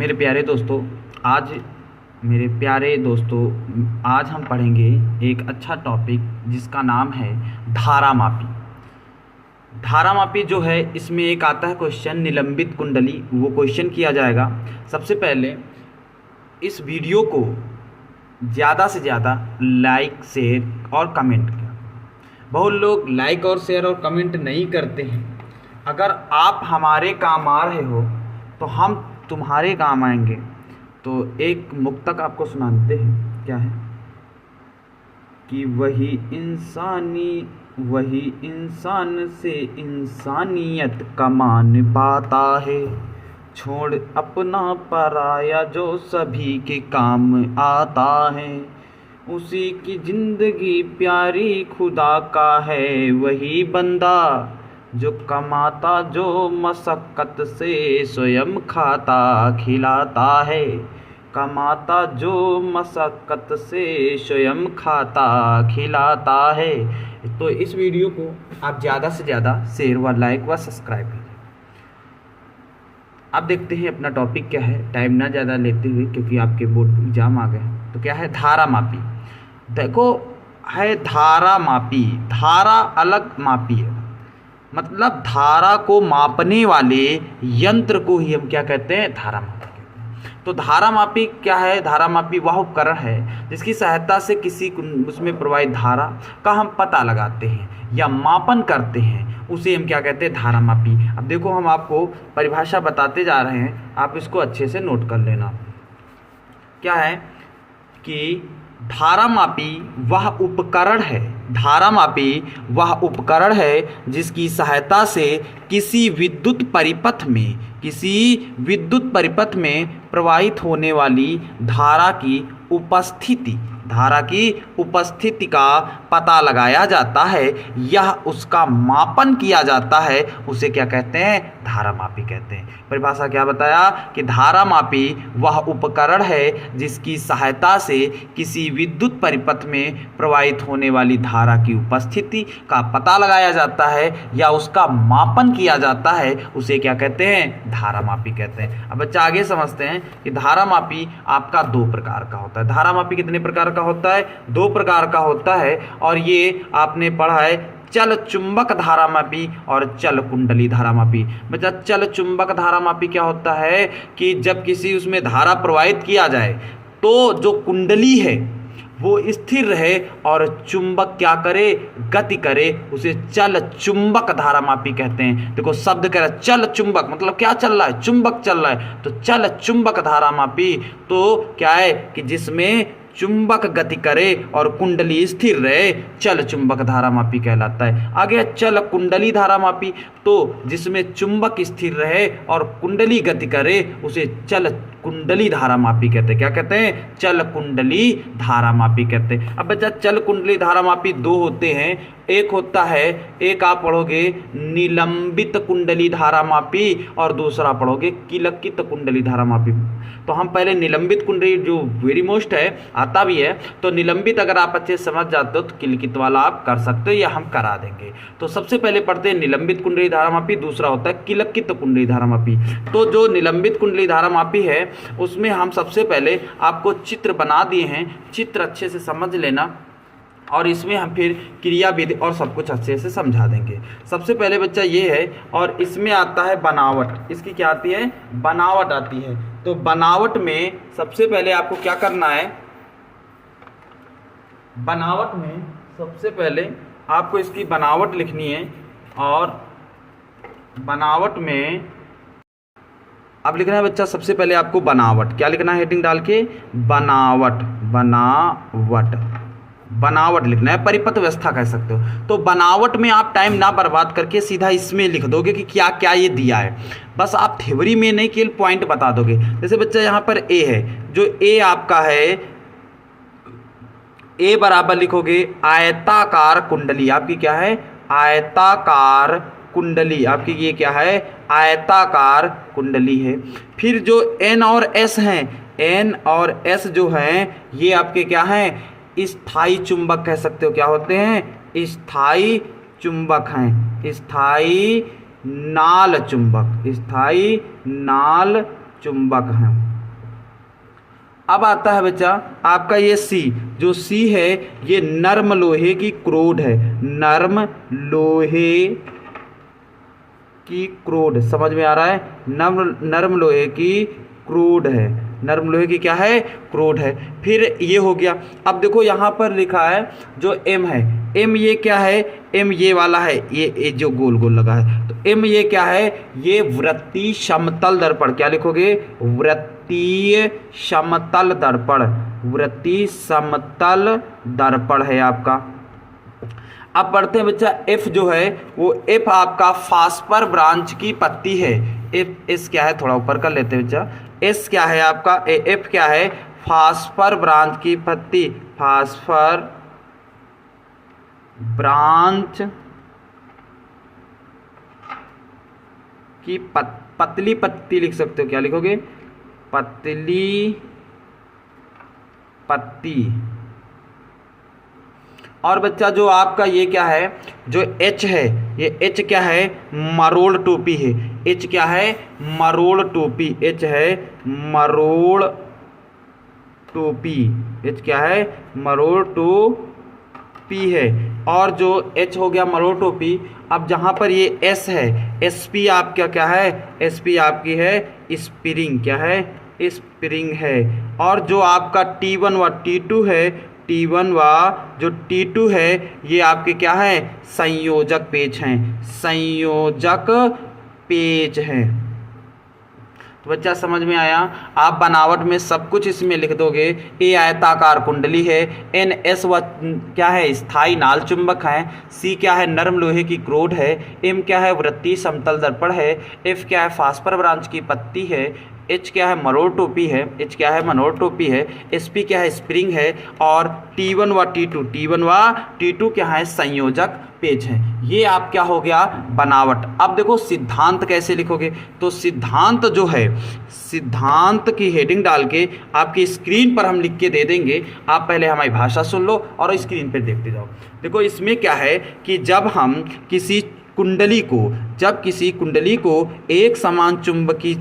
मेरे प्यारे दोस्तों, आज आज हम पढ़ेंगे एक अच्छा टॉपिक जिसका नाम है धारा मापी। धारा मापी जो है, इसमें एक आता है क्वेश्चन निलंबित कुंडली, वो क्वेश्चन किया जाएगा। सबसे पहले इस वीडियो को ज़्यादा से ज़्यादा लाइक, शेयर और कमेंट किया। बहुत लोग लाइक और शेयर और कमेंट नहीं करते हैं। अगर आप हमारे काम आ रहे हो तो हम तुम्हारे काम आएंगे। तो एक मुक्तक आपको सुनाते हैं। क्या है कि वही इंसान से इंसानियत का मान पाता है, छोड़ अपना पराया जो सभी के काम आता है। उसी की जिंदगी प्यारी खुदा का है, वही बंदा जो कमाता, जो मशक्क़त से स्वयं खाता खिलाता है। कमाता जो मशक्क़त से स्वयं खाता खिलाता है। तो इस वीडियो को आप ज़्यादा से ज़्यादा शेयर व लाइक व सब्सक्राइब कीजिए। अब देखते हैं अपना टॉपिक क्या है, टाइम ना ज़्यादा लेते हुए, क्योंकि आपके बोर्ड एग्जाम आ गए। तो क्या है धारा मापी। देखो है धारा मापी, धारा अलग मापी है, मतलब धारा को मापने वाले यंत्र को ही हम क्या कहते हैं, धारा मापी कहते हैं। तो धारा मापी क्या है? धारा मापी वह उपकरण है जिसकी सहायता से किसी उसमें प्रवाहित धारा का हम पता लगाते हैं या मापन करते हैं, उसे हम क्या कहते हैं, धारा मापी। अब देखो हम आपको परिभाषा बताते जा रहे हैं, आप इसको अच्छे से नोट कर लेना। क्या है कि धारा मापी वह उपकरण है, धारा मापी वह उपकरण है जिसकी सहायता से किसी विद्युत परिपथ में प्रवाहित होने वाली धारा की उपस्थिति का पता लगाया जाता है, यह उसका मापन किया जाता है, उसे क्या कहते हैं, धारा मापी कहते हैं। परिभाषा क्या बताया कि धारा मापी वह उपकरण है जिसकी सहायता से किसी विद्युत परिपथ में प्रवाहित होने वाली धारा की उपस्थिति का पता लगाया जाता है या उसका मापन किया जाता है, उसे क्या कहते हैं, धारा मापी कहते हैं। अब बच्चा आगे समझते हैं कि धारा मापी आपका दो प्रकार का होता है। धारा मापी कितने प्रकार का होता है? दो प्रकार का होता है, और ये आपने पढ़ा है चल चुंबक धारा मापी और चल कुंडली धारा मापी। बच्चा चल चुंबक धारा मापी क्या होता है कि जब किसी उसमें धारा प्रवाहित किया जाए तो जो कुंडली है वो स्थिर रहे और चुंबक क्या करे, गति करे, उसे चल चुंबक धारा मापी कहते हैं। देखो शब्द कह रहा है चल चुंबक, मतलब क्या चल रहा है, चुंबक चल रहा है। तो चल चुंबक धारा मापी तो क्या है कि जिसमें चुंबक गति करे और कुंडली स्थिर रहे, चल चुंबक धारा मापी कहलाता है। आगे चल कुंडली धारा मापी, तो जिसमें चुंबक स्थिर रहे और कुंडली गति करे, उसे चल कुंडली धारा मापी कहते हैं। क्या कहते हैं? चल कुंडली धारा मापी कहते हैं। अब बच्चा चल कुंडली धारा मापी दो होते हैं। एक होता है, एक आप पढ़ोगे निलंबित कुंडली धारा मापी और दूसरा पढ़ोगे किलकित कुंडली धारा मापी। तो हम पहले निलंबित कुंडली जो वेरी मोस्ट है, आता भी है, तो निलंबित अगर आप अच्छे समझ जाते हो तो किलकित वाला आप कर सकते हो या हम करा देंगे। तो सबसे पहले पढ़ते हैं निलंबित कुंडली धारा मापी, दूसरा होता है किलकित कुंडली धारा मापी। तो जो निलंबित कुंडली धारा मापी है उसमें हम सबसे पहले आपको चित्र बना दिए हैं, चित्र अच्छे से समझ लेना और इसमें हम फिर क्रिया विधि और सब कुछ अच्छे से समझा देंगे। सबसे पहले बच्चा ये है, और इसमें आता है बनावट। इसकी क्या आती है? बनावट आती है। तो बनावट में सबसे पहले आपको क्या करना है, बनावट में सबसे पहले आपको इसकी बनावट लिखनी है। और बनावट में अब लिखना है बच्चा, सबसे पहले आपको बनावट क्या लिखना है, हेडिंग डाल के बनावट लिखना है, परिपथ व्यवस्था कह सकते हो। तो बनावट में आप टाइम ना बर्बाद करके सीधा इसमें लिख दोगे कि क्या क्या ये दिया है। बस आप थ्योरी में नहीं केवल पॉइंट बता दोगे। जैसे बच्चा यहाँ पर ए है, जो ए आपका है, ए बराबर लिखोगे आयताकार कुंडली। आपकी क्या है? आयताकार कुंडली। आपकी ये क्या है? आयताकार कुंडली है। फिर जो एन और एस हैं, एन और एस जो हैं, ये आपके क्या हैं? स्थायी चुंबक कह सकते हो। क्या होते हैं? स्थायी चुंबक हैं, स्थायी नाल चुंबक, स्थायी नाल चुंबक हैं। अब आता है बच्चा आपका ये सी, जो सी है ये नर्म लोहे की क्रोड है, नर्म लोहे की क्रोड, समझ में आ रहा है, नर्म लोहे की क्रोड है, नर्म लोहे की क्या है, क्रोड है। फिर ये हो गया। अब देखो यहाँ पर लिखा है जो एम है, एम ये क्या है, एम ये वाला है, ये जो गोल गोल लगा है, तो एम ये क्या है, ये वृत्तीय समतल दर्पण, क्या लिखोगे, वृत्तीय समतल दर्पण, वृत्तीय समतल दर्पण है आपका। अब पढ़ते हैं बच्चा एफ जो है वो एफ आपका फास्फर ब्रांच की पत्ती है, एफ एस क्या है, थोड़ा ऊपर कर लेते हैं बच्चा, एस क्या है आपका, एफ क्या है, फास्फर ब्रांच की पत्ती, फास्फर ब्रांच की पतली पत्ती लिख सकते हो, क्या लिखोगे, पतली पत्ती। और बच्चा जो आपका ये क्या है, जो एच है, ये एच क्या है, मरोड़ टोपी है, एच क्या है, मरोड़ टोपी, एच है मरोड़ टोपी, एच क्या है, मरोड़ टोपी है। और जो एच हो गया मरोड़ टोपी, अब जहाँ पर ये एस है, एस पी आपका क्या है, एस पी आपकी है स्प्रिंग, क्या है, स्प्रिंग है। और जो आपका T1 व T2 है, T1 व जो T2 है ये आपके क्या है, संयोजक पेच हैं, संयोजक पेच हैं। तो बच्चा समझ में आया। आप बनावट में सब कुछ इसमें लिख दोगे। ए आयताकार कुंडली है, एन एस व क्या है, स्थायी नाल चुंबक है, सी क्या है, नरम लोहे की क्रोड है, एम क्या है, वृत्तीय समतल दर्पण है, एफ क्या है, फास्फर ब्रांच की पत्ती है, एच क्या है, मरोड़ टोपी है, एच क्या है, मरोड़ टोपी है, एस पी क्या है, स्प्रिंग है, और T1 व T2 क्या है, संयोजक पेच है। ये आप क्या हो गया, बनावट। अब देखो सिद्धांत कैसे लिखोगे, तो सिद्धांत जो है, सिद्धांत की हेडिंग डाल के आपकी स्क्रीन पर हम लिख के दे देंगे, आप पहले हमारी भाषा सुन लो और स्क्रीन पर देखते जाओ। देखो इसमें क्या है कि जब हम किसी कुंडली को एक समान चुंबकीय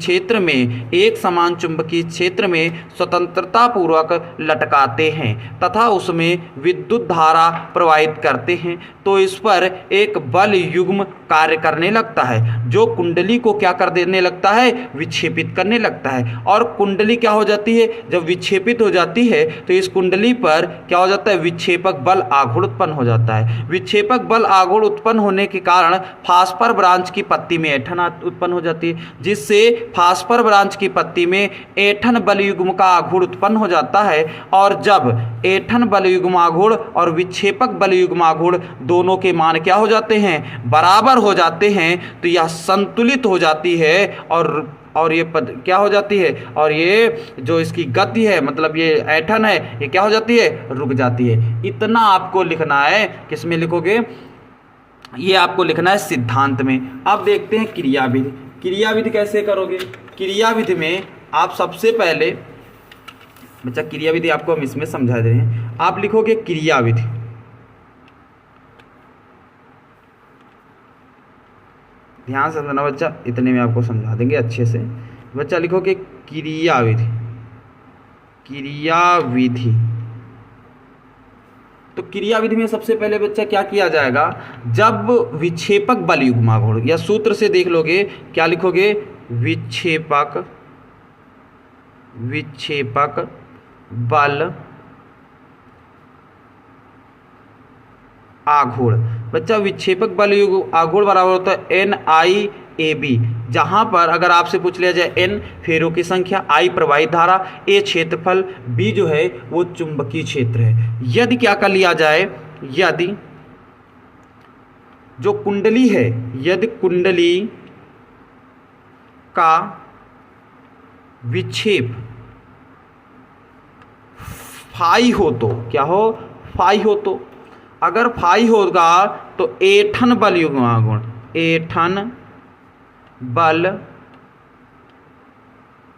क्षेत्र में स्वतंत्रता पूर्वक लटकाते हैं तथा उसमें विद्युत धारा प्रवाहित करते हैं, तो इस पर एक बल युग्म कार्य करने लगता है, जो कुंडली को क्या कर देने लगता है, विक्षेपित करने लगता है। और कुंडली क्या हो जाती है, जब विक्षेपित हो जाती है तो इस कुंडली पर क्या हो जाता है, विक्षेपक बल आघूर्ण उत्पन्न हो जाता है। विक्षेपक बल आघूर्ण उत्पन्न होने के कारण फास्फर ब्रांच की पत्ती में ऐंठन उत्पन्न हो जाती है, जिससे फास्फर ब्रांच की पत्ती में ऐंठन बल युग्म का आघूर्ण उत्पन्न हो जाता है। और जब ऐंठन बल युग्म आघूर्ण और विक्षेपक बल युग्म आघूर्ण दोनों के मान क्या हो जाते हैं, बराबर हो जाते हैं, तो यह संतुलित हो जाती है और ये पद क्या हो जाती है, और ये जो इसकी गति है, मतलब ये ऐंठन है, ये क्या हो जाती है, रुक जाती है। इतना आपको लिखना है। किस में लिखोगे, ये आपको लिखना है सिद्धांत में। अब देखते हैं क्रियाविधि। क्रियाविधि कैसे करोगे, क्रियाविधि में आप सबसे पहले बच्चा, क्रियाविधि आपको हम इसमें समझा दे रहे हैं। आप लिखोगे क्रियाविधि, ध्यान से समझना बच्चा, इतने में आपको समझा देंगे अच्छे से। बच्चा लिखोगे क्रियाविधि, क्रियाविधि। तो क्रियाविधि में सबसे पहले बच्चा क्या किया जाएगा, जब विक्षेपक बल युग्म आघूर्ण, या सूत्र से देख लोगे, क्या लिखोगे, विक्षेपक बल आघूर्ण। बच्चा विक्षेपक बल युग्म आघूर्ण बराबर होता है NIAB, जहां पर अगर आपसे पूछ लिया जाए N फेरों की संख्या, I प्रवाहित धारा, A क्षेत्रफल, B जो है वो चुंबकीय क्षेत्र है। यदि क्या कर लिया जाए, यदि जो कुंडली है, यदि कुंडली का विक्षेप फाई हो तो क्या हो, फाई हो तो, अगर फाई होगा तो ऐंठन बल युग्म आघूर्ण, ऐंठन बल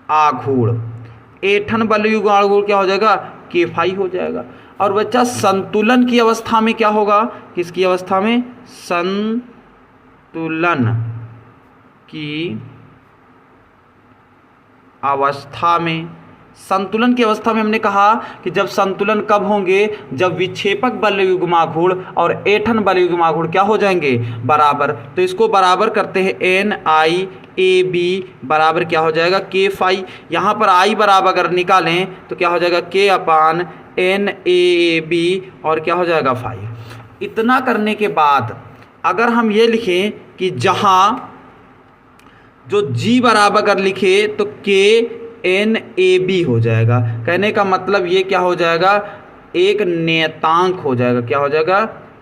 आघूर्ण, ऐंठन बल युग्म आघूर्ण क्या हो जाएगा, के फाई हो जाएगा। और बच्चा संतुलन की अवस्था में क्या होगा, किसकी अवस्था में, संतुलन की अवस्था में, संतुलन की अवस्था में हमने कहा कि जब संतुलन कब होंगे, जब विक्षेपक बल युग्माघूर्ण और ऐंठन बल युग्माघूर्ण क्या हो जाएंगे, बराबर। तो इसको बराबर करते हैं, NIAB बराबर क्या हो जाएगा, K फाई। यहाँ पर I बराबर अगर निकालें तो क्या हो जाएगा, K अपान NAB और क्या हो जाएगा, फाई। इतना करने के बाद अगर हम ये लिखें कि जहाँ जो G बराबर अगर लिखे तो KNAB हो जाएगा। कहने का मतलब ये क्या हो जाएगा, एक नियतांक हो जाएगा। क्या हो जाएगा,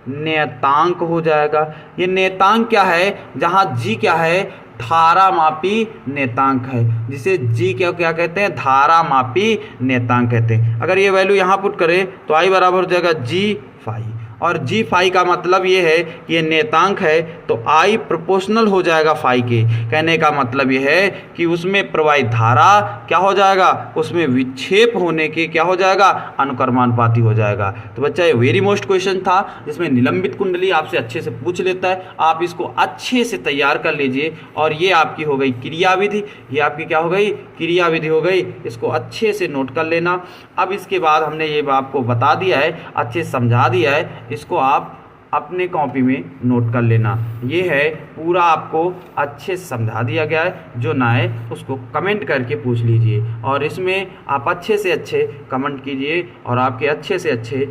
नियतांक हो जाएगा। ये नियतांक क्या है, जहाँ G क्या है, धारामापी नियतांक है, जिसे G क्या कहते हैं, धारामापी नियतांक कहते हैं। अगर ये वैल्यू यहाँ पुट करें तो I बराबर हो जाएगा G फाई, और G फाई का मतलब ये है कि ये नियतांक है तो I प्रोपोर्शनल हो जाएगा फाई के। कहने का मतलब ये है कि उसमें प्रवाहित धारा क्या हो जाएगा, उसमें विक्षेप होने के क्या हो जाएगा, अनुक्रमानुपाती हो जाएगा। तो बच्चा ये वेरी मोस्ट क्वेश्चन था जिसमें निलंबित कुंडली आपसे अच्छे से पूछ लेता है। आप इसको अच्छे से तैयार कर लीजिए। और ये आपकी हो गई क्रियाविधि, ये आपकी क्या हो गई, क्रियाविधि हो गई। इसको अच्छे से नोट कर लेना। अब इसके बाद हमने ये आपको बता दिया है, अच्छे से समझा दिया है, इसको आप अपने कॉपी में नोट कर लेना। ये है पूरा आपको अच्छे से समझा दिया गया है। जो ना है उसको कमेंट करके पूछ लीजिए, और इसमें आप अच्छे से अच्छे कमेंट कीजिए और आपके अच्छे से अच्छे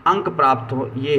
अंक प्राप्त हो, ये